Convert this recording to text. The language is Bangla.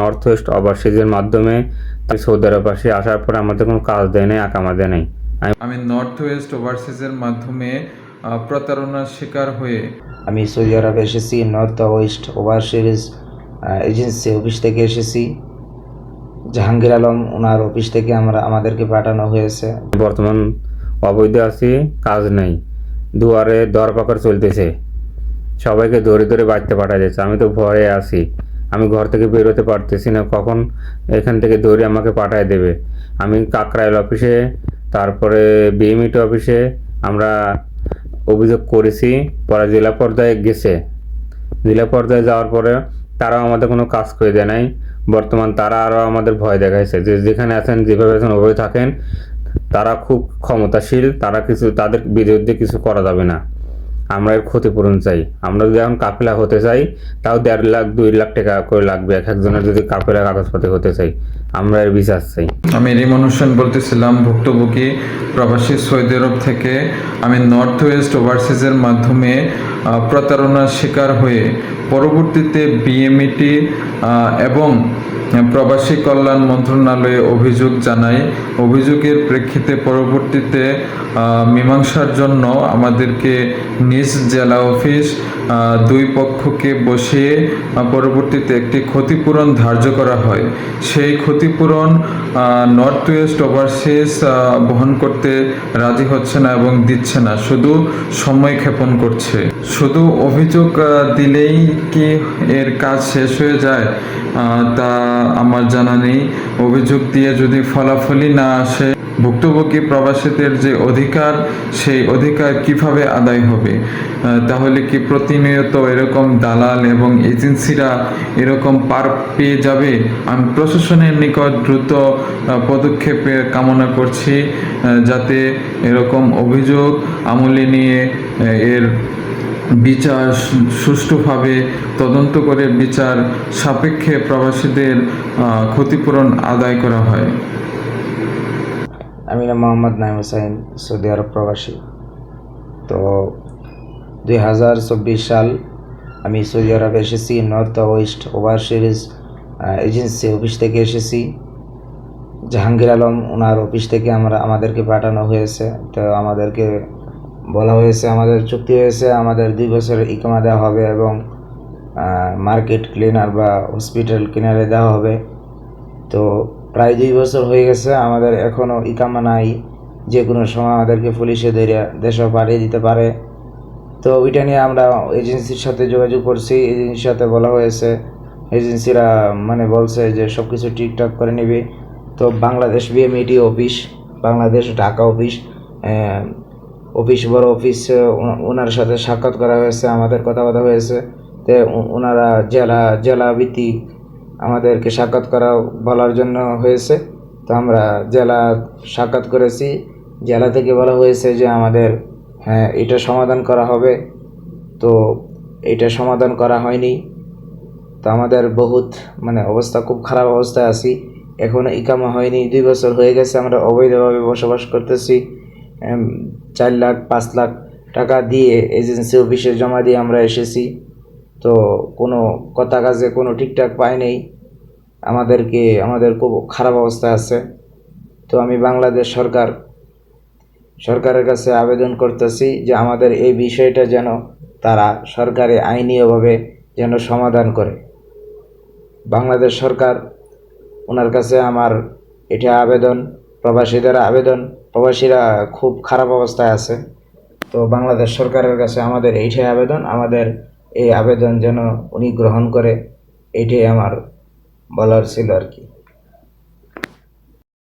নর্থ ওয়েস্ট ওভারসিজের মাধ্যমে সৌদি আরব আসার পরে আমাদের কোনো কাজ দেয় নাই, আকামা দেয় নাই। আমি নর্থ ওয়েস্ট ওভারসিজের মাধ্যমে প্রতারণার শিকার হয়ে আমি সৌদি আরবে এসেছি। North West overseas agency office থেকে এসেছি। জাহাঙ্গীর আলম ওনার অফিস থেকে আমাদেরকে পাঠানো হয়েছে। বর্তমান অবৈধ আছি, কাজ নেই, দুয়ারে দরপাকড় চলতেছে, সবাইকে ধরে ধরে বাড়িতে পাঠা যাচ্ছে। আমি তো ভয়ে আছি, আমি ঘর থেকে বেরোতে পারতেছি না, কখন এখান থেকে ধরে আমাকে পাঠায় দেবে। আমি কাকরাইল অফিসে, তারপরে বিএমইটি অফিসে আমরা অভিযোগ করেছি, পরে জেলা পর্যায়ে গেছে। জেলা পর্যায়ে যাওয়ার পরে তারাও আমাদের কোনো কাজ করে দেয় নাই। বর্তমান তারা আরও আমাদের ভয় দেখাইছে যে যেখানে আছেন, যেভাবে আছেন ওভাবে থাকেন, তারা খুব ক্ষমতাশীল, তাদের বিরুদ্ধে কিছু করা যাবে না। আমরা এর ক্ষতিপূরণ চাই। আমরা যদি এখন কাফেলা হতে চাই, তাও 1.5 লাখ 2 লাখ টাকা করে লাগবে এক একজনের, যদি কাফেলা কাগজপত্র হতে চাই। আমরা এর বিচার চাই। আমি রিমন হোসেন বলতেছিলাম, ভুক্তভোগী প্রবাসী সৌদি আরব থেকে। আমি নর্থ ওয়েস্ট ওভারসিজের মাধ্যমে প্রতারণার শিকার হয়ে পরবর্তীতে বিএমইটি এবং প্রবাসী কল্যাণ মন্ত্রণালয়ে অভিযোগ জানাই। অভিযোগের প্রেক্ষিতে পরবর্তীতে মীমাংসার জন্য আমাদেরকে নিজ জেলা অফিস দুই পক্ষকে বসিয়ে পরবর্তীতে একটি ক্ষতিপূরণ ধার্য করা হয়। সেই ক্ষতিপূরণ নর্থ ওয়েস্ট ওভারসিজ বহন করতে রাজি হচ্ছে না এবং দিচ্ছে না, শুধু সময় ক্ষেপণ করছে। শুধু অভিযোগ দিলেই কি এর কাজ শেষ হয়ে যায় তা আমার জানা নেই। অভিযোগ দিয়ে যদি ফলাফলই না আসে, ভুক্তভোগী প্রবাসীদের যে অধিকার, সেই অধিকার কিভাবে আদায় হবে? তাহলে কি প্রতিনিয়ত এরকম দালাল এবং এজেন্সিরা এরকম পার পেয়ে যাবে? আমি প্রশাসনের নিকট দ্রুত পদক্ষেপের কামনা করছি, যাতে এরকম অভিযোগ আমলে নিয়ে এর বিচার সুষ্ঠুভাবে তদন্ত করে বিচার সাপেক্ষে প্রবাসীদের ক্ষতিপূরণ আদায় করা হয়। আমি মোহাম্মদ নাইম হোসেন, সৌদি আরব প্রবাসী। তো 2024 সাল আমি সৌদি আরবে এসেছি। North West overseas agency office থেকে এসেছি। জাহাঙ্গীর আলম ওনার অফিস থেকে আমাদেরকে পাঠানো হয়েছে। তো আমাদেরকে বলা হয়েছে, আমাদের চুক্তি হয়েছে, আমাদের 2 বছরের ইকামা দেওয়া হবে এবং মার্কেট ক্লিনার বা হসপিটাল ক্লিনারে দেওয়া হবে। তো প্রায় 2 বছর হয়ে গেছে, আমাদের এখনও ইকামা নাই। যে কোনো সময় আমাদেরকে পুলিশে ধরে দেশে পাঠিয়ে দিতে পারে। তো ওইটা নিয়ে আমরা এজেন্সির সাথে যোগাযোগ করছি। এজেন্সির সাথে বলা হয়েছে, এজেন্সিরা বলছে যে সব কিছু ঠিকঠাক করে নেবে। তো Bangladesh BMET office, Bangladesh Dhaka office বড় অফিস, ওনার সাথে সাক্ষাৎ করা হয়েছে, আমাদের কথা হয়েছে। তো ওনারা জেলা ভিত্তিক আমাদেরকে সাক্ষাৎ বলার জন্য হয়েছে। তো আমরা জেলা সাক্ষাৎ করেছি। জেলা থেকে বলা হয়েছে যে আমাদের এটা সমাধান করা হবে। তো এটা সমাধান করা হয়নি। তো আমাদের বহুত অবস্থা, খুব খারাপ অবস্থায় আছি। এখনও ইকামা হয়নি, 2 বছর হয়ে গেছে আমরা অবৈধভাবে বসবাস করতেছি। 4 লাখ 5 লাখ টাকা দিয়ে এজেন্সি অফিসে জমা দিয়ে আমরা এসেছি। তো কোনো কথা কাজে কোনো ঠিকঠাক পাই নেই। আমাদের খুব খারাপ অবস্থায় আছে। তো আমি বাংলাদেশ সরকারের কাছে আবেদন করতেছি যে আমাদের এই বিষয়টা যেন তারা সরকারি আইনীয়ভাবে যেন সমাধান করে। বাংলাদেশ সরকার, ওনার কাছে আমার এটা আবেদন, প্রবাসীদের আবেদন। প্রবাসীরা খুব খারাপ অবস্থায় আছে। তো বাংলাদেশ সরকারের কাছে আমাদের এইটাই আবেদন, আমাদের এই আবেদন যেন উনি গ্রহণ করে, এইটাই আমার বলার ছিল আর কি।